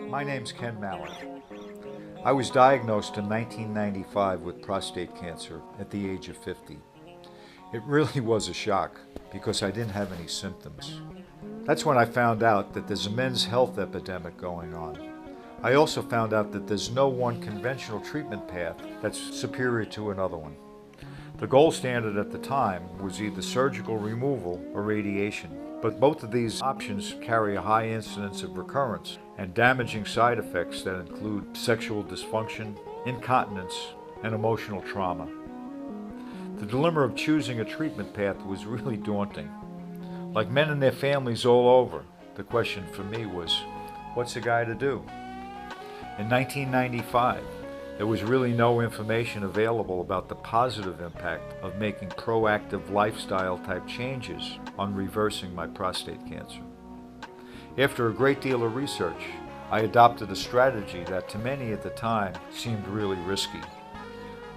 My name's Ken Mallett. I was diagnosed in 1995 with prostate cancer at the age of 50. It really was a shock because I didn't have any symptoms. That's when I found out that there's a men's health epidemic going on. I also found out that there's no one conventional treatment path that's superior to another one. The gold standard at the time was either surgical removal or radiation, but both of these options carry a high incidence of recurrence and damaging side effects that include sexual dysfunction, incontinence, and emotional trauma. The dilemma of choosing a treatment path was really daunting. Like men and their families all over, the question for me was, what's a guy to do? In 1995, there was really no information available about the positive impact of making proactive lifestyle type changes on reversing my prostate cancer. After a great deal of research, I adopted a strategy that to many at the time seemed really risky.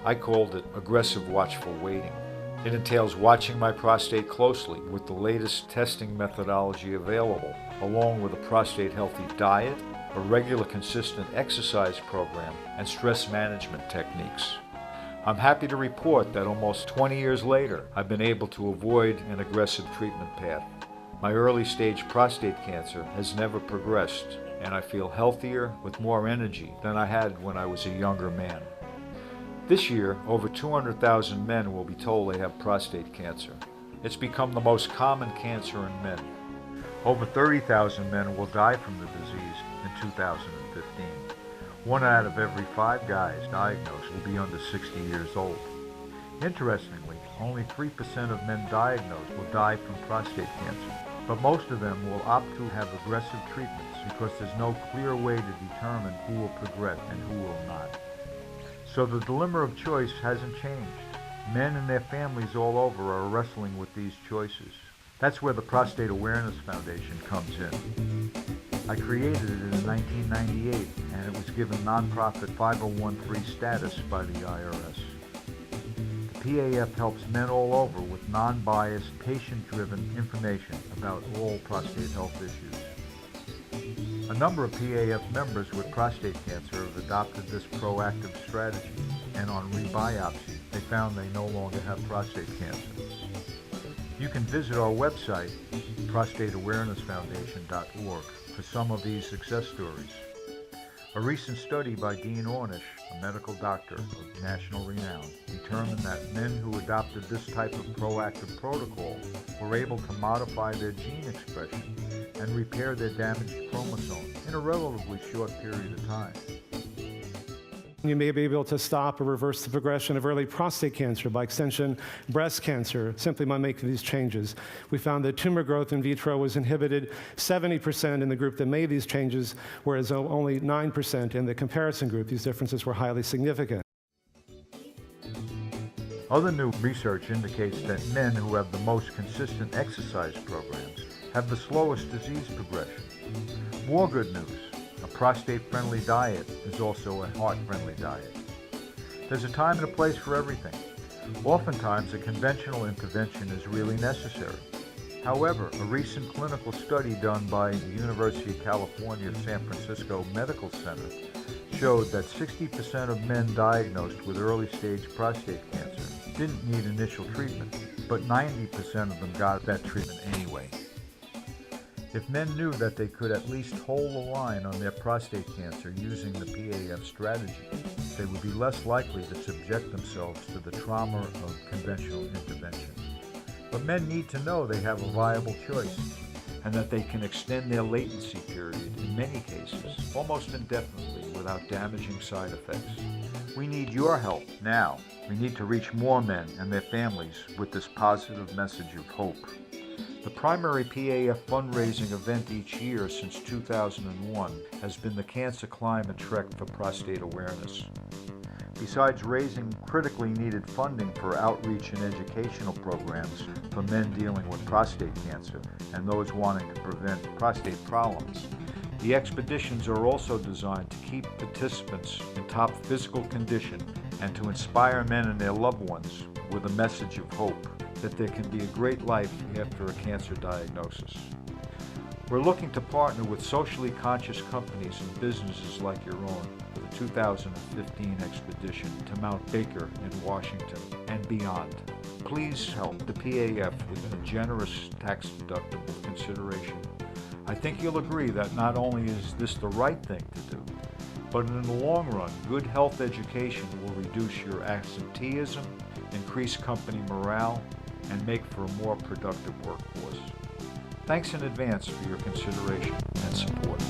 I called it aggressive watchful waiting. It entails watching my prostate closely with the latest testing methodology available, along with a prostate healthy diet, a regular consistent exercise program, and stress management techniques. I'm happy to report that almost 20 years later, I've been able to avoid an aggressive treatment path. My early stage prostate cancer has never progressed, and I feel healthier with more energy than I had when I was a younger man. This year, over 200,000 men will be told they have prostate cancer. It's become the most common cancer in men. Over 30,000 men will die from the disease in 2015. 1 out of every 5 guys diagnosed will be under 60 years old. Interestingly, only 3% of men diagnosed will die from prostate cancer, but most of them will opt to have aggressive treatments because there's no clear way to determine who will progress and who will not. So the dilemma of choice hasn't changed. Men and their families all over are wrestling with these choices. That's where the Prostate Awareness Foundation comes in. I created it in 1998, and it was given nonprofit 501(c)(3) status by the IRS. The PAF helps men all over with non-biased, patient-driven information about all prostate health issues. A number of PAF members with prostate cancer have adopted this proactive strategy, and on rebiopsy, they found they no longer have prostate cancer. You can visit our website, prostateawarenessfoundation.org, for some of these success stories. A recent study by Dean Ornish, a medical doctor of national renown, determined that men who adopted this type of proactive protocol were able to modify their gene expression and repair their damaged chromosomes in a relatively short period of time. You may be able to stop or reverse the progression of early prostate cancer, by extension, breast cancer, simply by making these changes. We found that tumor growth in vitro was inhibited 70% in the group that made these changes, whereas only 9% in the comparison group. These differences were highly significant. Other new research indicates that men who have the most consistent exercise programs have the slowest disease progression. More good news. A prostate-friendly diet is also a heart-friendly diet. There's a time and a place for everything. Oftentimes, a conventional intervention is really necessary. However, a recent clinical study done by the University of California, San Francisco Medical Center showed that 60% of men diagnosed with early-stage prostate cancer didn't need initial treatment, but 90% of them got that treatment anyway. If men knew that they could at least hold the line on their prostate cancer using the PAF strategy, they would be less likely to subject themselves to the trauma of conventional intervention. But men need to know they have a viable choice and that they can extend their latency period in many cases, almost indefinitely, without damaging side effects. We need your help now. We need to reach more men and their families with this positive message of hope. The primary PAF fundraising event each year since 2001 has been the Cancer Climate Trek for Prostate Awareness. Besides raising critically needed funding for outreach and educational programs for men dealing with prostate cancer and those wanting to prevent prostate problems, the expeditions are also designed to keep participants in top physical condition and to inspire men and their loved ones with a message of hope that there can be a great life after a cancer diagnosis. We're looking to partner with socially conscious companies and businesses like your own for the 2015 expedition to Mount Baker in Washington and beyond. Please help the PAF with a generous tax-deductible consideration. I think you'll agree that not only is this the right thing to do, but in the long run, good health education will reduce your absenteeism, increase company morale, and make for a more productive workforce. Thanks in advance for your consideration and support.